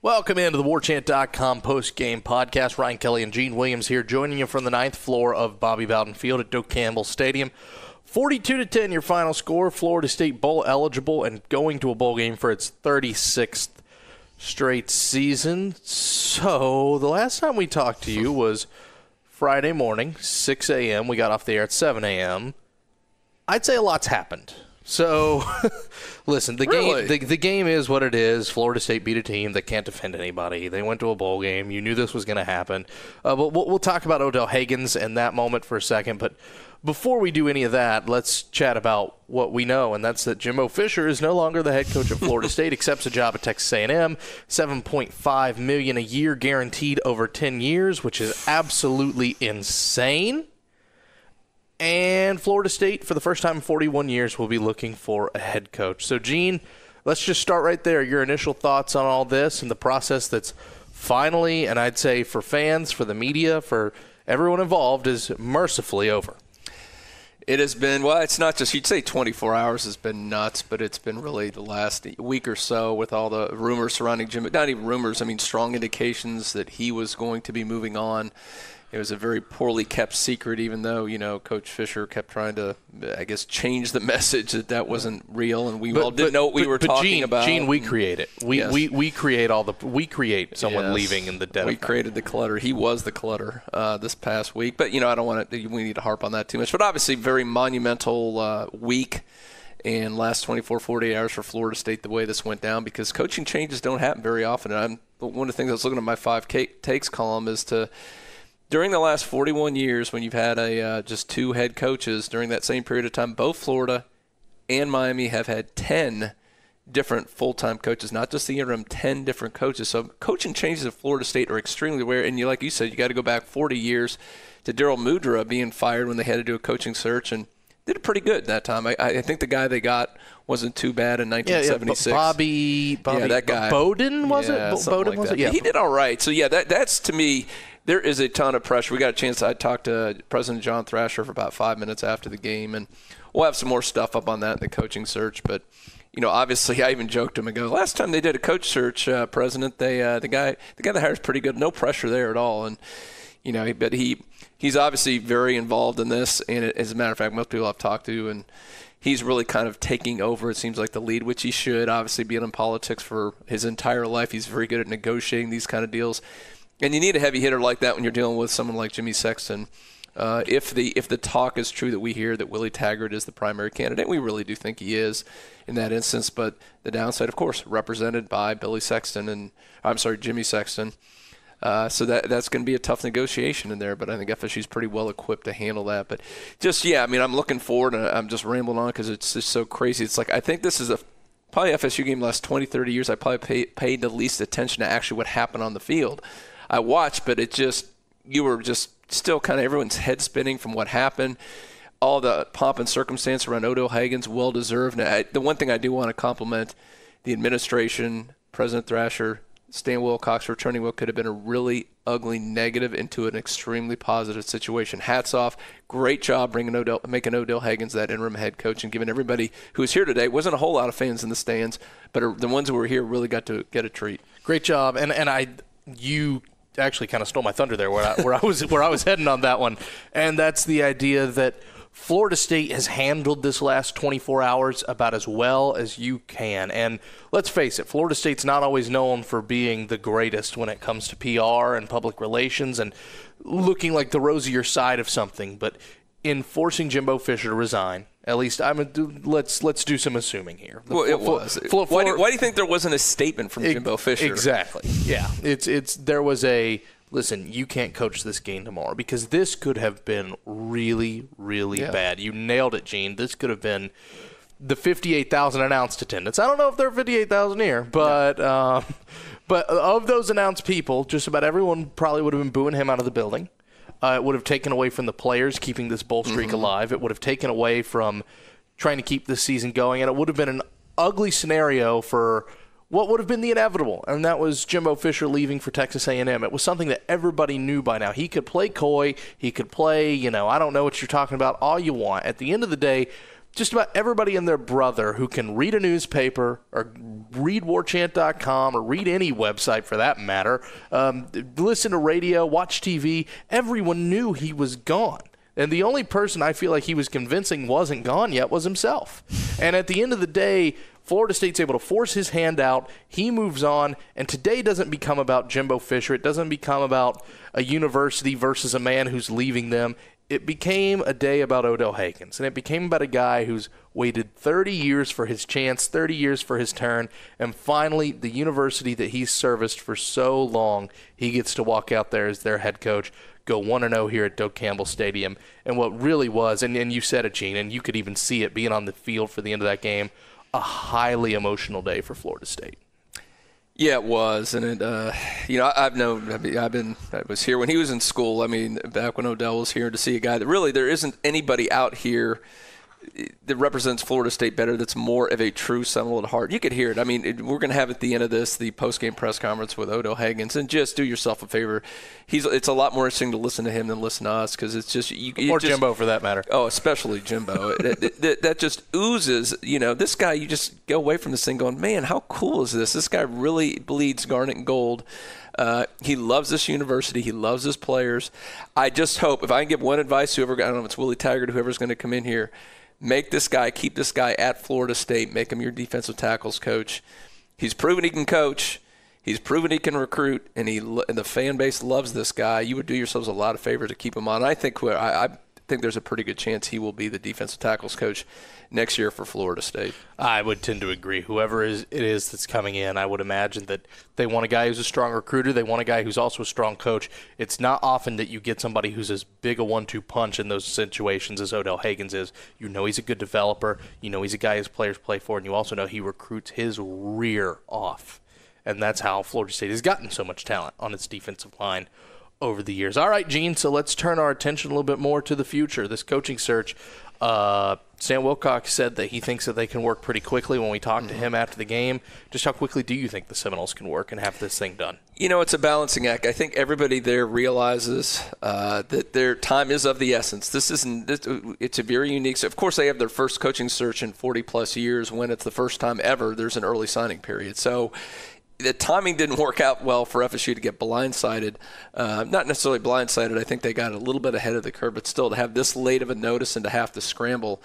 Welcome into the WarChant.com post-game podcast. Ryan Kelly and Gene Williams here, joining you from the 9th floor of Bobby Bowden Field at Doak Campbell Stadium. 42-10 your final score. Florida State bowl eligible and going to a bowl game for its 36th straight season. So the last time we talked to you was Friday morning, 6 a.m. We got off the air at 7 a.m. I'd say a lot's happened. So, listen, the game is what it is. Florida State beat a team that can't defend anybody. They went to a bowl game. You knew this was going to happen. But we'll talk about Odell Haggins and that moment for a second. But before we do any of that, let's chat about what we know, and that's that Jimbo Fisher is no longer the head coach of Florida State, accepts a job at Texas A&M, $7.5 million a year guaranteed over 10 years, which is absolutely insane. And Florida State, for the first time in 41 years, will be looking for a head coach. So, Gene, let's just start right there. Your initial thoughts on all this and the process that's finally, and I'd say for fans, for the media, for everyone involved, is mercifully over. It has been, well, it's not just, you'd say 24 hours has been nuts, but it's been really the last week or so with all the rumors surrounding Jim. Not even rumors, I mean strong indications that he was going to be moving on. It was a very poorly kept secret, even though, Coach Fisher kept trying to, I guess, change the message that wasn't real, and we all didn't know what we were talking about. Gene, we create it. We create someone leaving in the dead. We created the clutter. He was the clutter this past week. But, I don't want to, we need to harp on that too much. But obviously, very monumental week and last 24, 48 hours for Florida State, the way this went down, because coaching changes don't happen very often. And one of the things I was looking at my 5 takes column is during the last 41 years, when you've had just 2 head coaches during that same period of time, both Florida and Miami have had 10 different full-time coaches, not just the interim, 10 different coaches. So coaching changes at Florida State are extremely rare. And like you said, you got to go back 40 years to Daryl Mudra being fired when they had to do a coaching search, and did pretty good that time. I think the guy they got wasn't too bad in 1976. Bobby, that guy. Bowden, was it? Bowden, was it? Yeah. He did all right. So, that's to me – there is a ton of pressure. We got a chance. I talked to President John Thrasher for about 5 minutes after the game, and we'll have some more stuff up on that in the coaching search. But, obviously I even joked to him and go, last time they did a coach search, President, the guy that hires pretty good. No pressure there at all. And, but he's obviously very involved in this. And as a matter of fact, most people I've talked to, and he's really kind of taking over, it seems like, the lead, which he should. Obviously being in politics for his entire life, he's very good at negotiating these kind of deals. And you need a heavy hitter like that when you're dealing with someone like Jimmy Sexton. If the talk is true that we hear that Willie Taggart is the primary candidate, we really do think he is in that instance. But the downside, of course, represented by Jimmy Sexton. So that's going to be a tough negotiation in there. But I think FSU's pretty well equipped to handle that. But I'm looking forward, and I'm just rambling on because it's just so crazy. It's like I think this is probably FSU game the last 20, 30 years I probably paid the least attention to actually what happened on the field. I watched, but you were just still kind of everyone's head spinning from what happened. All the pomp and circumstance around Odell Haggins, well-deserved. Now, the one thing I do want to compliment the administration, President Thrasher, Stan Wilcox returning what could have been a really ugly negative into an extremely positive situation. Hats off. Great job making Odell Haggins that interim head coach and giving everybody who was here today, wasn't a whole lot of fans in the stands, but the ones who were here really got to get a treat. Great job. You actually kind of stole my thunder there where I was heading on that one, and that's the idea that Florida State has handled this last 24 hours about as well as you can. And let's face it, Florida State's not always known for being the greatest when it comes to PR and public relations and looking like the rosier side of something. But in forcing Jimbo Fisher to resign, at least let's do some assuming here. Well, it was. Why do you think there wasn't a statement from Jimbo Fisher? Exactly. Yeah. There was a listen. You can't coach this game tomorrow because this could have been really, really bad. You nailed it, Gene. This could have been the 58,000 announced attendance. I don't know if there are 58,000 here, but but of those announced people, just about everyone probably would have been booing him out of the building. It would have taken away from the players keeping this bowl streak alive. It would have taken away from trying to keep this season going, and it would have been an ugly scenario for what would have been the inevitable, and that was Jimbo Fisher leaving for Texas A&M. It was something that everybody knew by now. He could play coy. He could play, I don't know what you're talking about, all you want. At the end of the day, just about everybody and their brother who can read a newspaper or read warchant.com or read any website for that matter, listen to radio, watch TV, everyone knew he was gone. And the only person I feel like he was convincing wasn't gone yet was himself. And at the end of the day, Florida State's able to force his hand out. He moves on. And today doesn't become about Jimbo Fisher. It doesn't become about a university versus a man who's leaving them. It became a day about Odell Haggins. And it became about a guy who's waited 30 years for his chance, 30 years for his turn. And finally, the university that he's serviced for so long, he gets to walk out there as their head coach, go 1-0 here at Doak Campbell Stadium. And what really was, and you said it, Gene, and you could even see it being on the field for the end of that game, a highly emotional day for Florida State. Yeah, it was, and it, I was here when he was in school. I mean, back when Odell was here, to see a guy that really there isn't anybody out here that represents Florida State better, that's more of a true Seminole at heart. You could hear it. I mean, we're going to have at the end of this the post-game press conference with Odell Haggins, and just do yourself a favor. It's a lot more interesting to listen to him than listen to us, because it's just or Jimbo for that matter. Oh, especially Jimbo. that just oozes. This guy, you just go away from this thing going, man, how cool is this? This guy really bleeds garnet and gold. He loves this university. He loves his players. I just hope, if I can give one advice, I don't know if it's Willie Taggart, whoever's going to come in here, keep this guy at Florida State. Make him your defensive tackles coach. He's proven he can coach. He's proven he can recruit, and the fan base loves this guy. You would do yourselves a lot of favor to keep him on. I think there's a pretty good chance he will be the defensive tackles coach next year for Florida State. I would tend to agree. Whoever it is that's coming in, I would imagine that they want a guy who's a strong recruiter. They want a guy who's also a strong coach. It's not often that you get somebody who's as big a 1-2 punch in those situations as Odell Haggins is. You know he's a good developer. You know he's a guy his players play for, and you also know he recruits his rear off. And that's how Florida State has gotten so much talent on its defensive line over the years. All right, Gene, so let's turn our attention a little bit more to the future, this coaching search. Sam Wilcox said that he thinks that they can work pretty quickly when we talked to him after the game. Just how quickly do you think the Seminoles can work and have this thing done? It's a balancing act. I think everybody there realizes that their time is of the essence. It's a very unique. So of course, they have their first coaching search in 40-plus years. When it's the first time ever, there's an early signing period. So the timing didn't work out well for FSU to get blindsided. Not necessarily blindsided. I think they got a little bit ahead of the curve, but still to have this late of a notice and to have to scramble.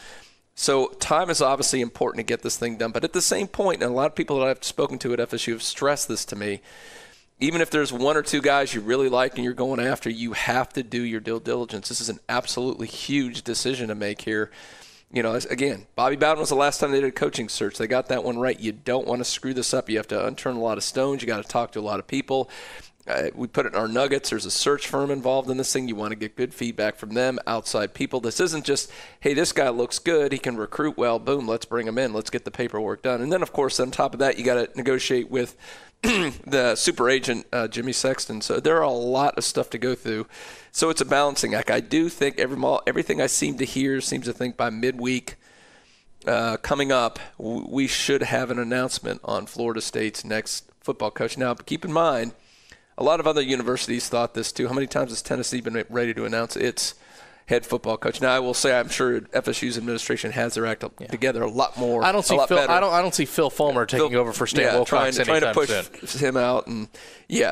So time is obviously important to get this thing done. But at the same point, and a lot of people that I've spoken to at FSU have stressed this to me, even if there's one or two guys you really like and you're going after, you have to do your due diligence. This is an absolutely huge decision to make here. Again, Bobby Bowden was the last time they did a coaching search. They got that one right. You don't want to screw this up. You have to unturn a lot of stones. You got to talk to a lot of people. We put it in our nuggets. There's a search firm involved in this thing. You want to get good feedback from them, outside people. This isn't just, hey, this guy looks good. He can recruit well. Boom, let's bring him in. Let's get the paperwork done. And then, of course, on top of that, you got to negotiate with the super agent, Jimmy Sexton. So there are a lot of stuff to go through. So it's a balancing act. I do think everything I seem to hear seems to think by midweek coming up, we should have an announcement on Florida State's next football coach. Now, keep in mind, a lot of other universities thought this too. How many times has Tennessee been ready to announce its head football coach? Now, I will say I'm sure FSU's administration has their act together a lot more. I don't see Phil Fulmer taking over for Stan Wilcox trying to push soon. him out. And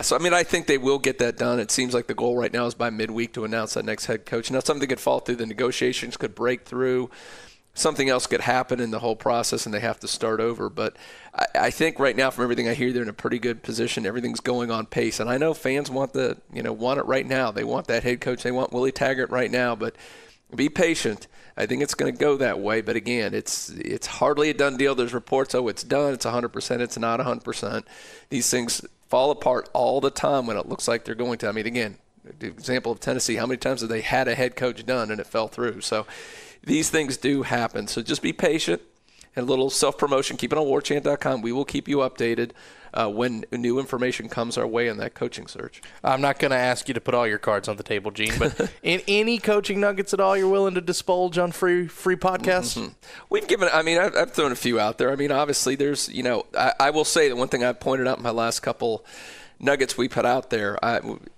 so I think they will get that done. It seems like the goal right now is by midweek to announce that next head coach. Now, something could fall through. The negotiations could break through. Something else could happen in the whole process, and they have to start over. But I think right now, from everything I hear, they're in a pretty good position. Everything's going on pace, and I know fans want it right now. They want that head coach. They want Willie Taggart right now. But be patient. I think it's going to go that way. But again, it's hardly a done deal. There's reports, it's done. It's 100%. It's not 100%. These things fall apart all the time when it looks like they're going to. I mean, again, the example of Tennessee. How many times have they had a head coach done and it fell through? So these things do happen. So just be patient and a little self-promotion. Keep it on warchant.com. We will keep you updated when new information comes our way in that coaching search. I'm not going to ask you to put all your cards on the table, Gene, but in any coaching nuggets at all you're willing to divulge on free podcasts? Mm-hmm. We've given – I've thrown a few out there. Obviously there's – I will say that one thing I've pointed out in my last couple nuggets we put out there,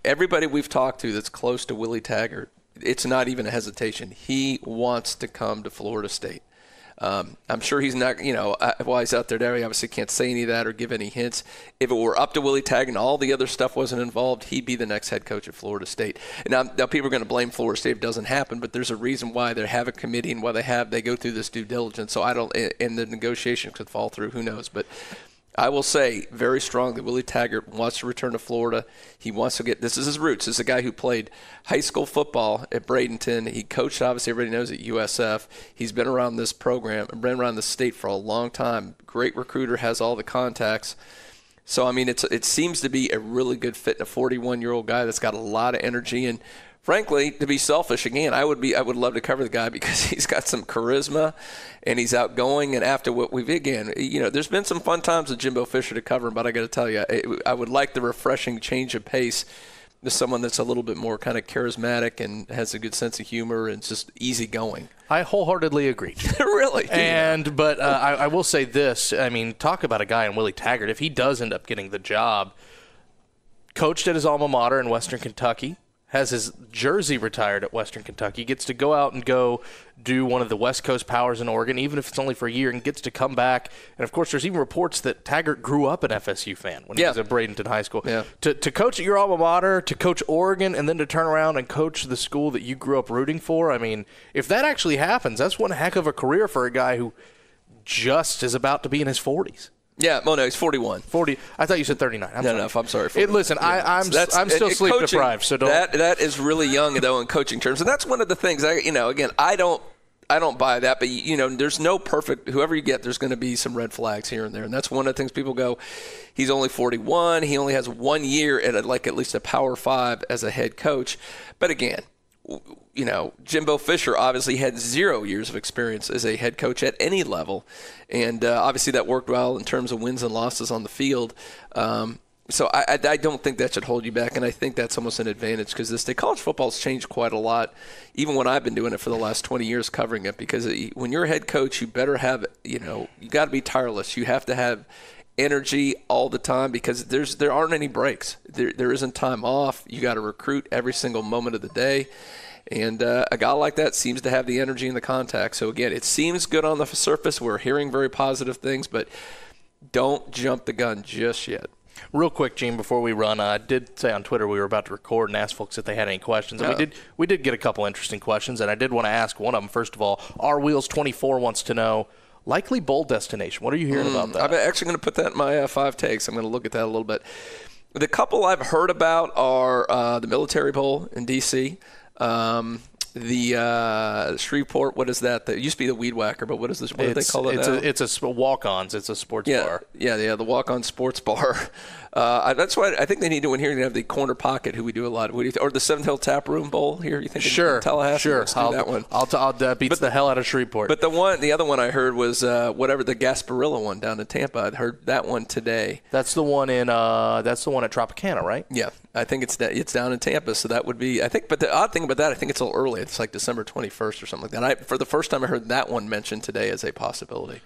everybody we've talked to that's close to Willie Taggart, it's not even a hesitation. He wants to come to Florida State. I'm sure he's not, while he's out there now, he obviously can't say any of that or give any hints. If it were up to Willie Taggart and all the other stuff wasn't involved, he'd be the next head coach at Florida State. And now people are going to blame Florida State if it doesn't happen, but there's a reason why they have a committee and why they go through this due diligence. So and the negotiations could fall through, who knows. But I will say very strongly, Willie Taggart wants to return to Florida. He wants to this is his roots. This is a guy who played high school football at Bradenton. He coached, obviously, everybody knows, at USF. He's been around this program, been around the state for a long time. Great recruiter, has all the contacts. So, I mean, it seems to be a really good fit in a 41-year-old guy that's got a lot of energy. And frankly, to be selfish again, I would love to cover the guy because he's got some charisma and he's outgoing. And after what there's been some fun times with Jimbo Fisher to cover him, but I got to tell you, I would like the refreshing change of pace to someone that's a little bit more kind of charismatic and has a good sense of humor and just easygoing. I wholeheartedly agree. Really? But I will say this. I mean, talk about a guy in Willie Taggart. If he does end up getting the job, coached at his alma mater in Western Kentucky, has his jersey retired at Western Kentucky, gets to go out and go do one of the West Coast powers in Oregon, even if it's only for a year, and gets to come back. And, of course, there's even reports that Taggart grew up an FSU fan when he was at Bradenton High School. Yeah. To coach at your alma mater, to coach Oregon, and then to turn around and coach the school that you grew up rooting for, I mean, if that actually happens, that's one heck of a career for a guy who just is about to be in his 40s. Yeah, well, no, he's 41. 40. I thought you said 39. I'm sorry. Listen, I'm still sleep coaching, deprived, so don't. That is really young, though, in coaching terms, and that's one of the things. I don't buy that, but there's no perfect. Whoever you get, there's going to be some red flags here and there, and that's one of the things people go. He's only 41. He only has 1 year at least a Power 5 as a head coach, but again. Jimbo Fisher obviously had 0 years of experience as a head coach at any level. And obviously that worked well in terms of wins and losses on the field. So I don't think that should hold you back, and I think that's almost an advantage because this day college football has changed quite a lot, even when I've been doing it for the last 20 years covering it, because when you're a head coach, you better have, you got to be tireless. You have to have energy all the time because there aren't any breaks. There isn't time off. You got to recruit every single moment of the day. And a guy like that seems to have the energy and the contact. So, again, it seems good on the surface. We're hearing very positive things, but don't jump the gun just yet. Real quick, Gene, before we run, I did say on Twitter we were about to record and ask folks if they had any questions. And we did get a couple interesting questions, and I did want to ask one of them. First of all, R-Wheels24 wants to know, likely bowl destination. What are you hearing about that? I'm actually going to put that in my 5 takes. I'm going to look at that a little bit. The couple I've heard about are the Military Bowl in D.C., the Shreveport, what is that? It used to be the Weed Whacker, but what is this? What do they call it now? It's a walk-ons. It's a sports bar. Yeah, the walk-on sports bar. That's why I think they need to win here. You have the Corner Pocket, who we do a lot. Or the Seventh Hill Tap Room Bowl here. You think? Sure, in Tallahassee? sure. Let's do that one. That beats the hell out of Shreveport. But the other one I heard was whatever the Gasparilla one down in Tampa. I heard that one today. That's the one at Tropicana, right? Yeah, I think it's down in Tampa, so that would be. I think, but the odd thing about that, I think it's a little early. It's like December 21st or something like that. For the first time, I heard that one mentioned today as a possibility.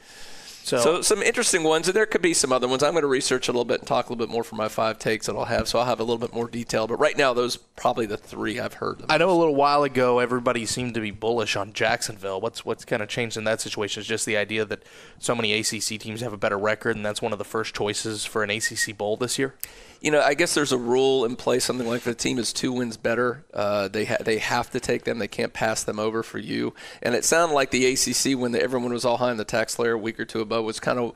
So some interesting ones, and there could be some other ones. I'm going to research a little bit and talk a little bit more for my 5 takes that I'll have, so I'll have a little bit more detail. But right now, those are probably the 3 I've heard. I know a little while ago everybody seemed to be bullish on Jacksonville. What's kind of changed in that situation is just the idea that so many ACC teams have a better record, and that's one of the first choices for an ACC bowl this year. I guess there's a rule in place, something like if the team is 2 wins better, they have to take them. They can't pass them over for you. And it sounded like the ACC, when everyone was all high on the tax layer a week or two above, was kind of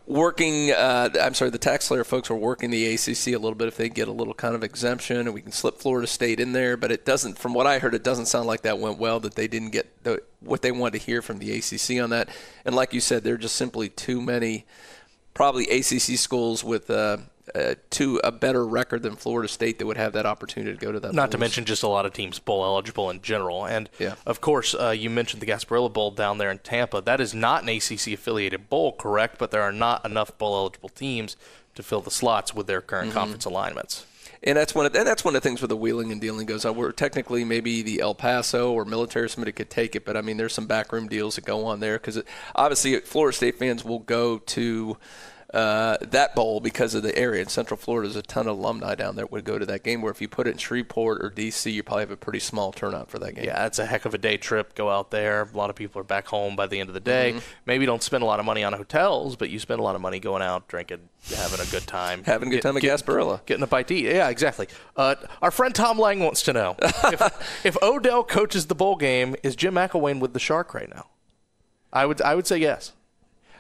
working the tax layer folks were working the ACC a little bit if they get a little kind of exemption, and we can slip Florida State in there. But it doesn't, from what I heard, it doesn't sound like that went well, that they didn't get what they wanted to hear from the ACC on that. And like you said, there are just simply too many probably ACC schools with to a better record than Florida State that would have that opportunity to go to that. Not to mention just a lot of teams bowl eligible in general. And, of course, you mentioned the Gasparilla Bowl down there in Tampa. That is not an ACC-affiliated bowl, correct? But there are not enough bowl-eligible teams to fill the slots with their current conference alignments. And that's one of the things where the wheeling and dealing goes on. Where technically maybe the El Paso or Military or somebody could take it, but I mean there's some backroom deals that go on there because obviously Florida State fans will go to that bowl because of the area. In Central Florida, there's a ton of alumni down there that would go to that game, where if you put it in Shreveport or D.C., you probably have a pretty small turnout for that game. Yeah, it's a heck of a day trip. Go out there. A lot of people are back home by the end of the day. Maybe don't spend a lot of money on hotels, but you spend a lot of money going out, drinking, having a good time. Having a good time at Gasparilla. Getting a bite to eat. Yeah, exactly. Our friend Tom Lang wants to know, if Odell coaches the bowl game, is Jim McElwain with the Shark right now? I would say yes.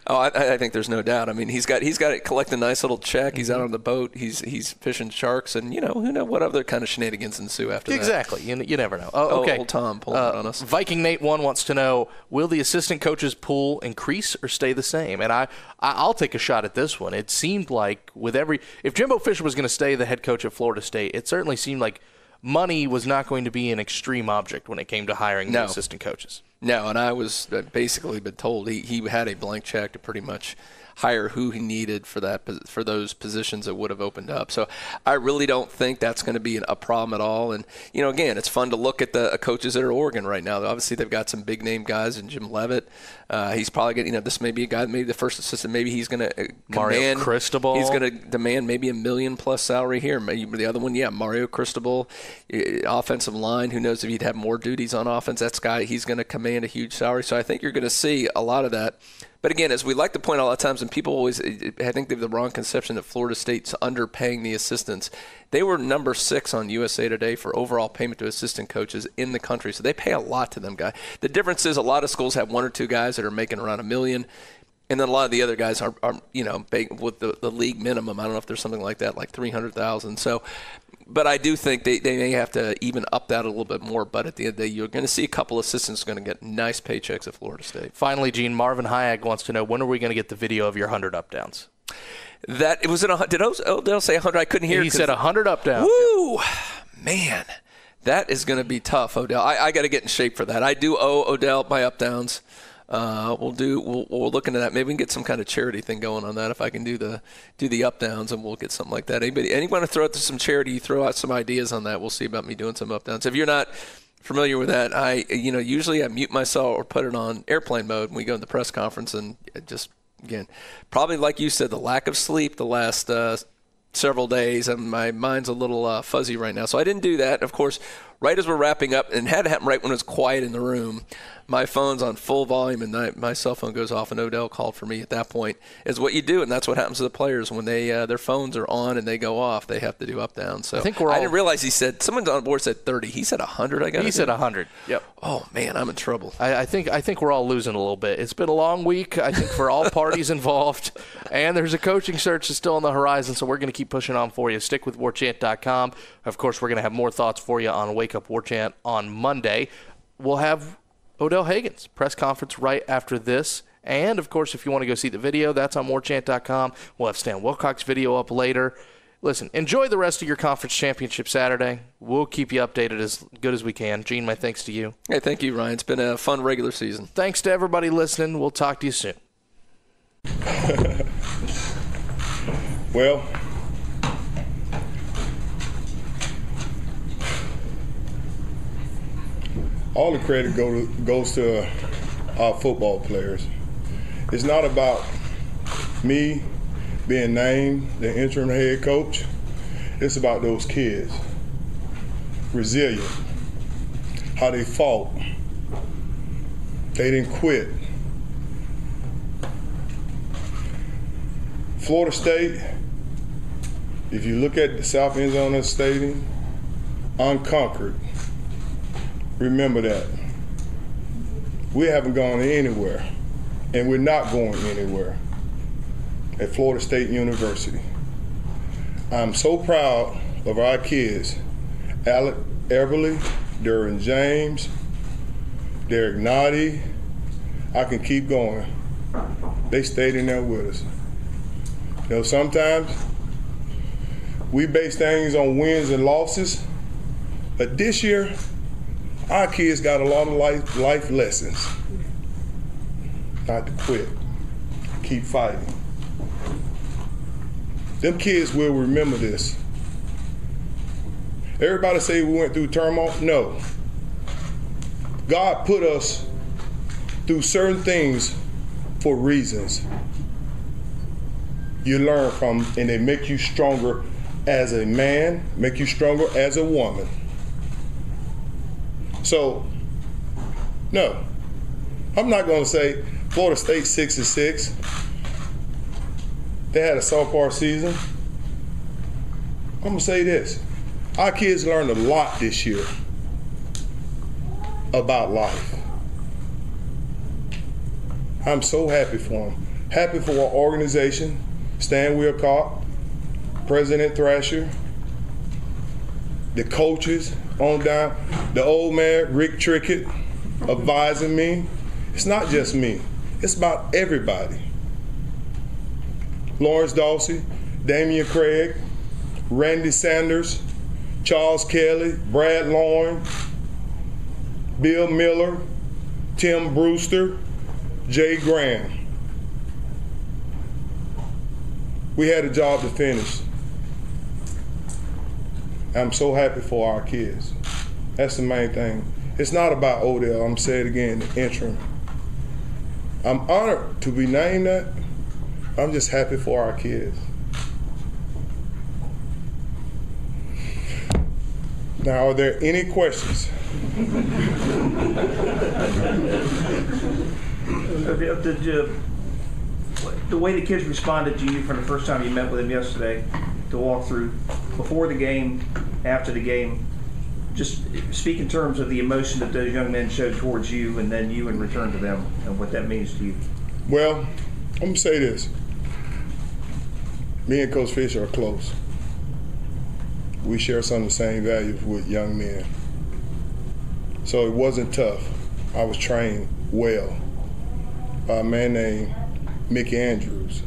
Oh, I think there's no doubt. I mean, he's got it collect a nice little check. He's out on the boat. He's fishing sharks, and who knows what other kind of shenanigans ensue after that. Exactly. You never know. Okay. Old Tom pulling it on us. Viking Nate 1 wants to know, will the assistant coach's pool increase or stay the same? And I'll take a shot at this one. It seemed like if Jimbo Fisher was going to stay the head coach at Florida State, it certainly seemed like money was not going to be an extreme object when it came to hiring new assistant coaches. No, and I was basically been told he had a blank check to pretty much hire who he needed for those positions that would have opened up. So I really don't think that's going to be a problem at all. And again, it's fun to look at the coaches that are Oregon right now. Obviously, they've got some big name guys, and Jim Leavitt. He's probably going. This may be a guy, maybe the first assistant. Maybe he's going to Mario Cristobal. He's going to demand maybe $1 million+ salary here. Maybe the other one, Mario Cristobal, offensive line. Who knows if he'd have more duties on offense? That's guy. He's going to command a huge salary. So I think you're going to see a lot of that. But again, as we like to point out a lot of times, and people always, I think they have the wrong conception that Florida State's underpaying the assistants. They were number 6 on USA Today for overall payment to assistant coaches in the country, so they pay a lot to them guys. The difference is a lot of schools have 1 or 2 guys that are making around $1 million, and then a lot of the other guys are with the league minimum. I don't know if there's something like that, like $300,000. So. But I do think they may have to even up that a little bit more. But at the end of the day, you're going to see a couple assistants going to get nice paychecks at Florida State. Finally, Gene, Marvin Hayek wants to know, when are we going to get the video of your 100 up downs? Did Odell say 100? I couldn't hear. He said 100 up downs. Woo, man, that is going to be tough, Odell. I got to get in shape for that. I do owe Odell my up downs. We'll look into that. Maybe we can get some kind of charity thing going on that. If I can do the up downs, and we'll get something like that. Anyone to throw out some charity, throw out some ideas on that. We'll see about me doing some up downs. If you're not familiar with that, usually I mute myself or put it on airplane mode when we go to the press conference, and just again, probably like you said, the lack of sleep the last several days, and my mind's a little fuzzy right now. So I didn't do that. Of course, right as we're wrapping up, and it had to happen right when it was quiet in the room, my phone's on full volume, and my cell phone goes off, and Odell called for me at that point, is what you do, and that's what happens to the players when they their phones are on and they go off. They have to do up down. So I didn't realize he said, someone on board said 30. He said 100. He said 100. Yep. Oh man, I'm in trouble. I think we're all losing a little bit. It's been a long week, I think, for all parties involved, and there's a coaching search that's still on the horizon, so we're going to keep pushing on for you. Stick with warchant.com. Of course, we're going to have more thoughts for you on Wake Up Warchant on Monday. We'll have Odell Haggins press conference right after this. And, of course, if you want to go see the video, that's on warchant.com. We'll have Stan Wilcox video up later. Listen, enjoy the rest of your conference championship Saturday. We'll keep you updated as good as we can. Gene, my thanks to you. Hey, thank you, Ryan. It's been a fun regular season. Thanks to everybody listening. We'll talk to you soon. Well, all the credit goes to our football players. It's not about me being named the interim head coach. It's about those kids. Resilient. How they fought. They didn't quit. Florida State, if you look at the south end zone of the stadium, unconquered. Remember that. We haven't gone anywhere, and we're not going anywhere at Florida State University. I'm so proud of our kids, Alec Everly, Derwin James, Derek Noddy. I can keep going. They stayed in there with us. You know, sometimes we base things on wins and losses, but this year, our kids got a lot of life lessons. Not to quit. Keep fighting. Them kids will remember this. Everybody say we went through turmoil. No. God put us through certain things for reasons. you learn from, and they make you stronger as a man, make you stronger as a woman. So, no, I'm not going to say Florida State 6-6. They had a subpar season. I'm going to say this. Our kids learned a lot this year about life. I'm so happy for them. Happy for our organization, Stan Wilcock, President Thrasher, the coaches on down, the old man, Rick Trickett, advising me. It's not just me. It's about everybody. Lawrence Dawsey, Damian Craig, Randy Sanders, Charles Kelly, Brad Lauren, Bill Miller, Tim Brewster, Jay Graham. We had a job to finish. I'm so happy for our kids. That's the main thing. It's not about Odell. I'm saying it again, the interim. I'm honored to be named that. I'm just happy for our kids. Now, are there any questions? The way the kids responded to you from the first time you met with them yesterday, to walk through before the game, after the game, just speak in terms of the emotion that those young men showed towards you and then you in return to them and what that means to you. Well, I'm going to say this. Me and Coach Fisher are close. We share some of the same values with young men. So it wasn't tough. I was trained well by a man named Mickey Andrews.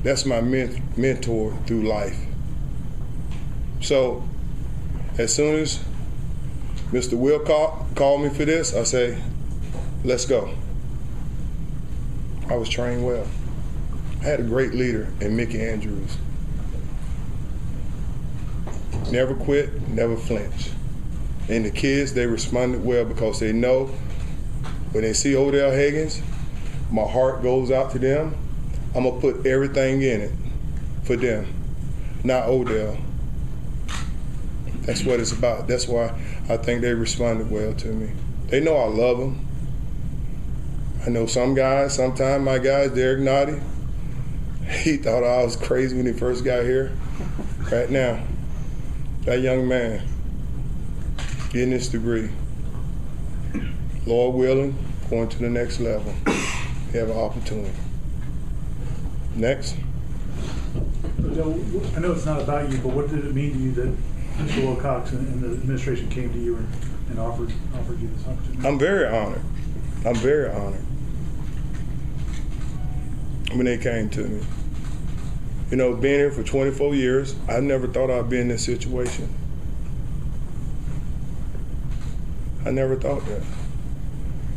That's my mentor through life. So as soon as Mr. Wilcock called me for this, I say, let's go. I was trained well. I had a great leader in Mickey Andrews. Never quit, never flinch. And the kids, they responded well because they know when they see Odell Haggins, my heart goes out to them. I'm going to put everything in it for them, not Odell. That's what it's about. That's why I think they responded well to me. They know I love them. I know some guys, sometimes my guys, Derek Noddy, he thought I was crazy when he first got here. Right now, that young man getting his degree, Lord willing, going to the next level. He have an opportunity. Next. I know it's not about you, but what did it mean to you that Mr. Wilcox and the administration came to you and offered you this opportunity? I'm very honored. I'm very honored when they came to me. You know, being here for 24 years, I never thought I'd be in this situation. I never thought that.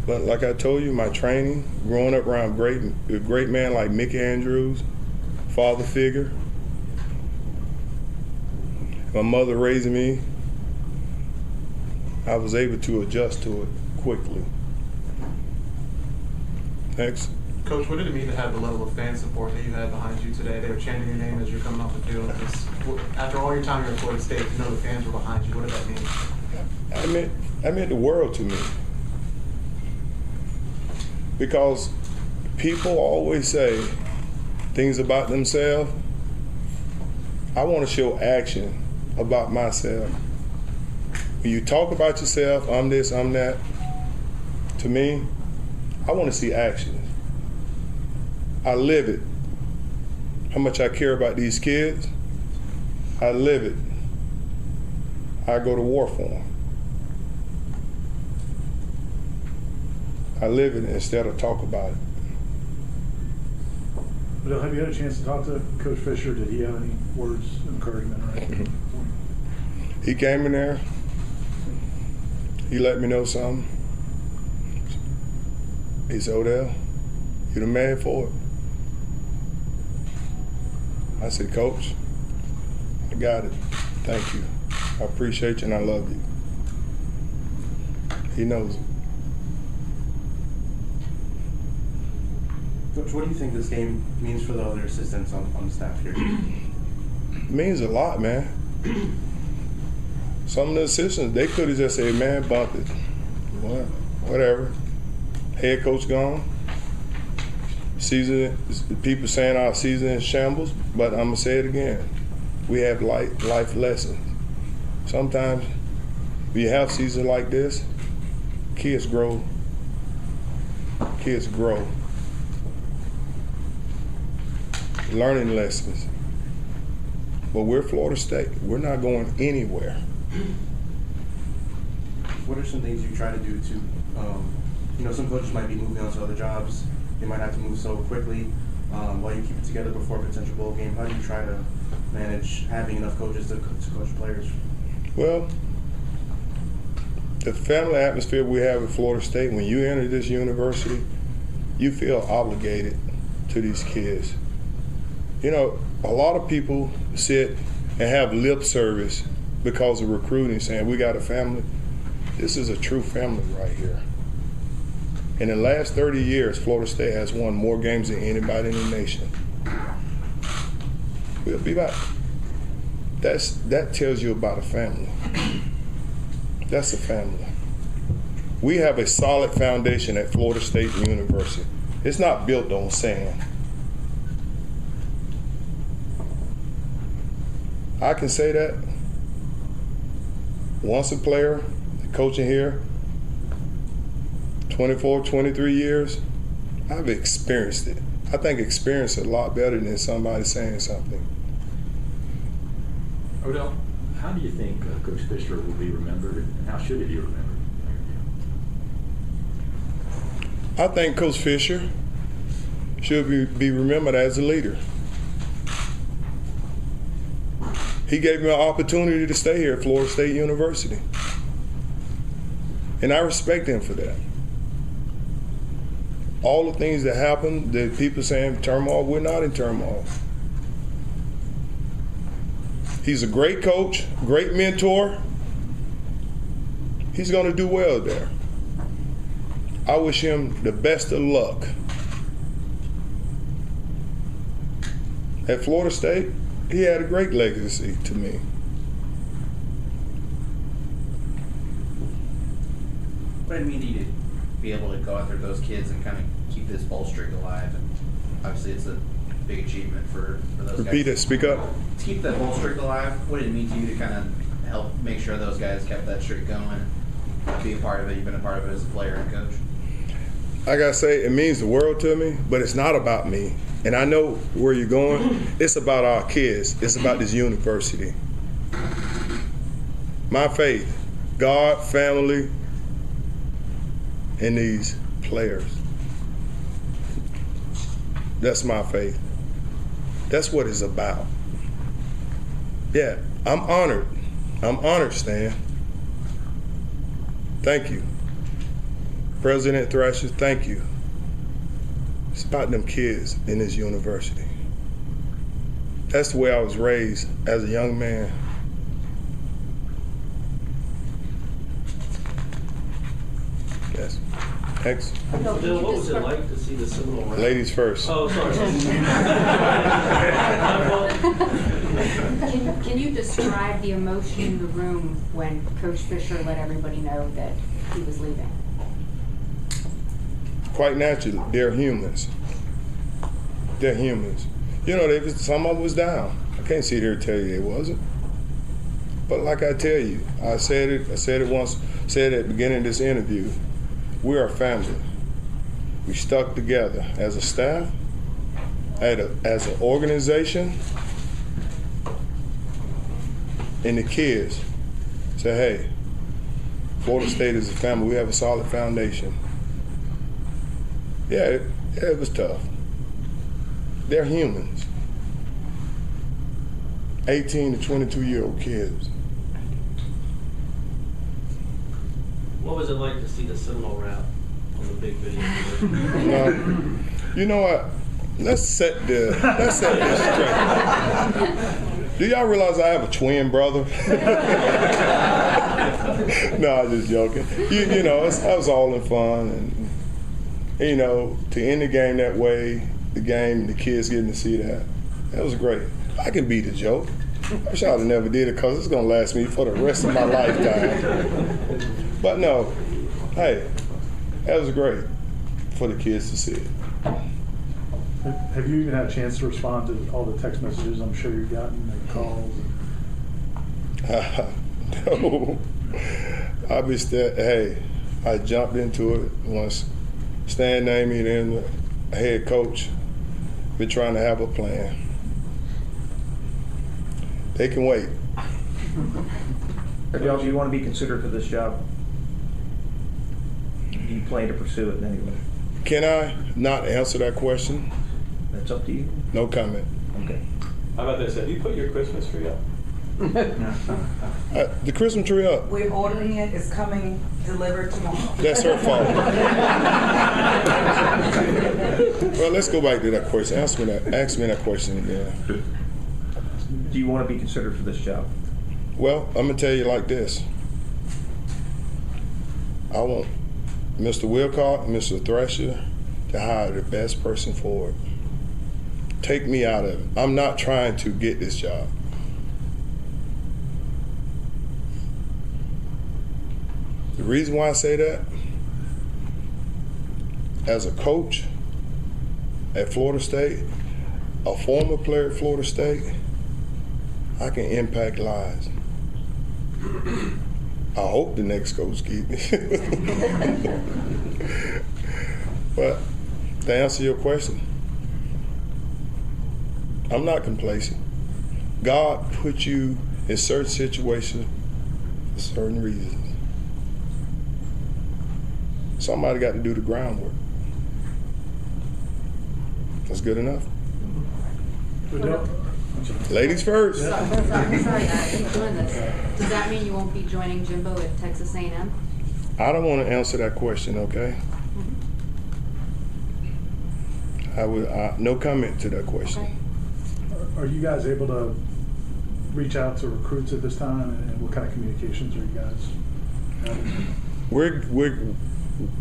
But like I told you, my training, growing up around a great man like Mickey Andrews, father figure, my mother raising me, I was able to adjust to it quickly. Next. Coach, what did it mean to have the level of fan support that you had behind you today? They were chanting your name as you're coming off the field. After all your time here at Florida State, to know the fans were behind you, what did that mean? That meant the world to me. Because people always say things about themselves. I want to show action about myself. When you talk about yourself, I'm this, I'm that, to me, I want to see action. I live it. How much I care about these kids, I live it. I go to war for them. I live it instead of talk about it. Odell, have you had a chance to talk to Coach Fisher? Did he have any words of encouragement or anything? He came in there. He let me know something. He said, Odell, you're the man for it. I said, Coach, I got it. Thank you. I appreciate you and I love you. He knows it. Coach, what do you think this game means for the other assistants on the staff here? It means a lot, man. Some of the assistants, they could have just said, man, bump it. Whatever. Head coach gone. Season, people saying our season is shambles, but I'm going to say it again. We have life lessons. Sometimes when you have seasons like this, kids grow. Kids grow. Learning lessons. But we're Florida State. We're not going anywhere. What are some things you try to do to, some coaches might be moving on to other jobs. They might have to move so quickly while you keep it together before a potential bowl game. How do you try to manage having enough coaches to coach players? Well, the family atmosphere we have at Florida State, when you enter this university, you feel obligated to these kids. You know, a lot of people sit and have lip service because of recruiting, saying we got a family. This is a true family right here. In the last 30 years, Florida State has won more games than anybody in the nation. We'll be back. That tells you about a family. That's a family. We have a solid foundation at Florida State University. It's not built on sand. I can say that once a player, coaching here, 24, 23 years, I've experienced it. I think experience it a lot better than somebody saying something. Odell, how do you think Coach Fisher will be remembered, and how should he be remembered? I think Coach Fisher should be remembered as a leader. He gave me an opportunity to stay here at Florida State University. And I respect him for that. All the things that happened, that people saying turmoil, we're not in turmoil. He's a great coach, great mentor. He's going to do well there. I wish him the best of luck. At Florida State, he had a great legacy to me. What did it mean to you to be able to go after those kids and kind of keep this bowl streak alive? And obviously it's a big achievement for those guys. Repeat it, speak up. To keep that bowl streak alive, what did it mean to you to kind of help make sure those guys kept that streak going and be a part of it? You've been a part of it as a player and coach. I gotta say, it means the world to me, but it's not about me. And I know where you're going. It's about our kids. It's about this university. My faith, God, family, and these players. That's my faith. That's what it's about. Yeah, I'm honored. I'm honored, Stan. Thank you. President Thrasher, thank you. It's about them kids in this university. That's the way I was raised as a young man. Yes. Next. Bill, what was it like to see the Seminole rally? Ladies first. Oh, sorry. Can you describe the emotion in the room when Coach Fisher let everybody know that he was leaving? Quite naturally, they're humans. They're humans. You know, some of them was down. I can't sit here and tell you they wasn't. But like I tell you, I said it once, said at the beginning of this interview, we're a family. We stuck together as a staff, as an organization, and the kids say, hey, Florida State is a family. We have a solid foundation. Yeah, it was tough. They're humans. 18 to 22-year-old kids. What was it like to see the Seminole rap on the big video? You know what? Let's set this straight. Do y'all realize I have a twin brother? No, I'm just joking. You know, I was all in fun, and you know, to end the game that way, the game, the kids getting to see that was great. I can beat a joke. I wish I would have never did it because it's going to last me for the rest of my lifetime. But no, hey, that was great for the kids to see it. Have you even had a chance to respond to all the text messages I'm sure you've gotten and calls? No. I jumped into it once Stan named me then the head coach. Been trying to have a plan. They can wait. Odell, do you want to be considered for this job? Do you plan to pursue it in any way? Can I not answer that question? That's up to you. No comment. Okay. How about this? Have you put your Christmas tree up? The Christmas tree up. We're ordering it. It's coming delivered tomorrow. That's her fault. Well, let's go back to that question. Ask me that question again. Do you want to be considered for this job? Well, I'm going to tell you like this. I want Mr. Wilcock, Mr. Thrasher to hire the best person for it. Take me out of it. I'm not trying to get this job. The reason why I say that, as a coach at Florida State, a former player at Florida State, I can impact lives. I hope the next coach keep me. But to answer your question, I'm not complacent. God put you in certain situations for certain reasons. Somebody got to do the groundwork. That's good enough. Ladies first. Sorry, I keep doing this. Does that mean you won't be joining Jimbo at Texas A&M? I don't want to answer that question, okay? I would no comment to that question. Okay. Are you guys able to reach out to recruits at this time, and what kind of communications are you guys having?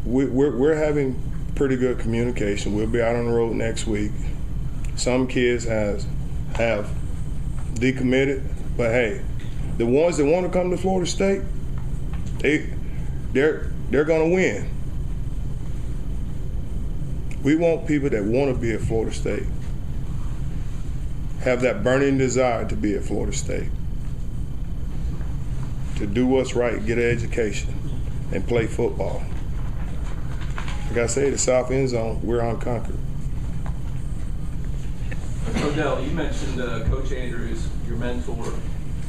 We're having pretty good communication. We'll be out on the road next week. Some kids have decommitted, but hey, the ones that want to come to Florida State, they're going to win. We want people that want to be at Florida State, have that burning desire to be at Florida State, to do what's right, get an education, and play football. Like I say, the South End Zone, we're unconquered. Odell, you mentioned Coach Andrews, your mentor.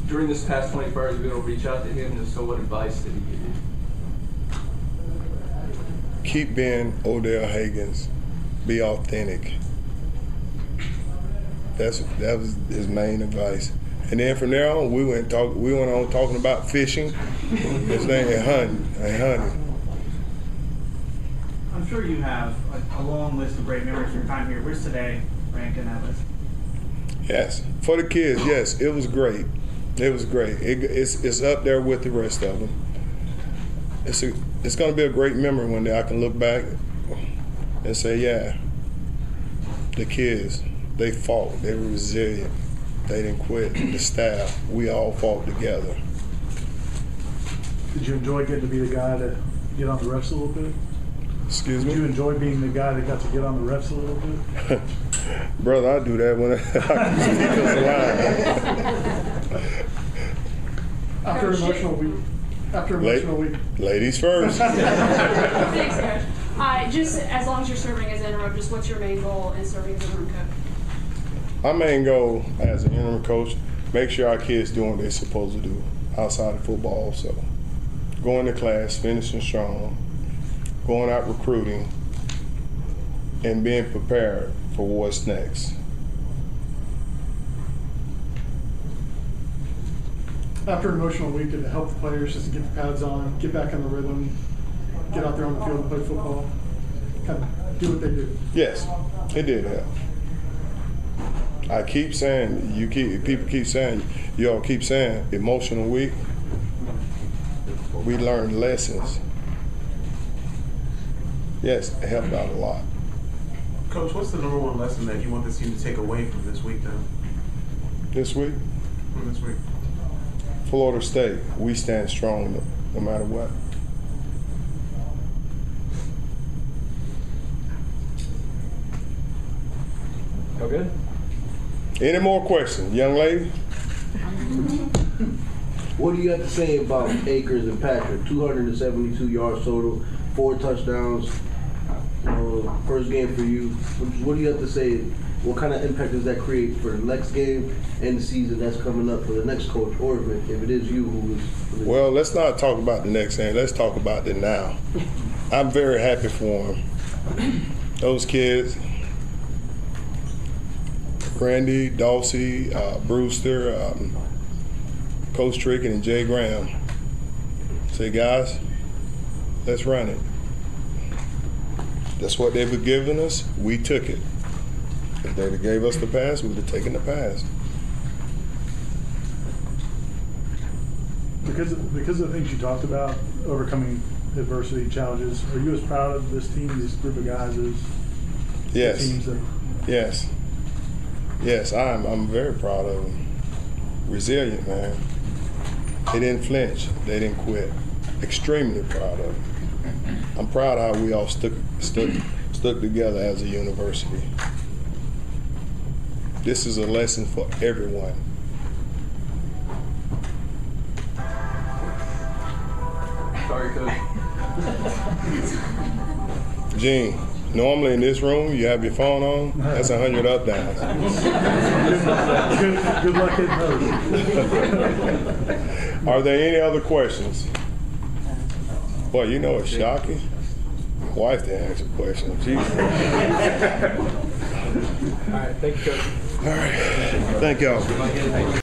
During this past 24 hours, you were able to reach out to him, and so what advice did he give you? Keep being Odell Haggins. Be authentic. That was his main advice. And then from there on, we went on talking about fishing, his thing, and hunting. I'm sure you have a long list of great memories from your time here. Where's today rank in that list? Yes, for the kids, yes, it was great. It was great. It's up there with the rest of them. It's going to be a great memory one day. I can look back and say, yeah, the kids, they fought. They were resilient. They didn't quit. The staff, we all fought together. Did you enjoy getting to be the guy to get on the refs a little bit? Excuse me? Did you enjoy being the guy that got to get on the refs a little bit? Brother, I do that when I After an emotional week. Ladies first. Thanks, Coach. Just as long as you're serving as interim, just what's your main goal in serving as interim coach? My main goal as an interim coach, make sure our kids doing what they're supposed to do outside of football. So going to class, finishing strong, going out recruiting, and being prepared for what's next. After an emotional week, did it help the players just to get the pads on, get back in the rhythm, get out there on the field and play football, kind of do what they do? Yes, it did help. I keep saying, you all keep saying, emotional week. We learned lessons. Yes, it helped out a lot. Coach, what's the number one lesson that you want this team to take away from this week, then? This week? From this week. Florida State, we stand strong no matter what. Okay. Any more questions, young lady? What do you have to say about Akers and Patrick? 272 yards total, 4 touchdowns. First game for you. What do you have to say? What kind of impact does that create for the next game and the season that's coming up for the next coach, or if it is you who is? Well, let's not talk about the next game. Let's talk about the now. I'm very happy for them. Those kids, Randy, Dulcie, Brewster, Coach Trickett, and Jay Graham. Say, guys, let's run it. That's what they were giving us. We took it. If they'd have gave us the pass, we would have taken the pass. Because of the things you talked about, overcoming adversity, challenges, are you as proud of this team, this group of guys, as Yes. the teams that? Yes. Yes, I'm very proud of them. Resilient, man. They didn't flinch. They didn't quit. Extremely proud of them. I'm proud how we all stuck together as a university. This is a lesson for everyone. Sorry, Coach. Gene, normally in this room you have your phone on. That's 100 up downs. Good luck hitting those. Are there any other questions? Boy, you know it's shocking. My wife didn't ask a question. Jesus. All right, thank you, Coach. All right. Thank y'all.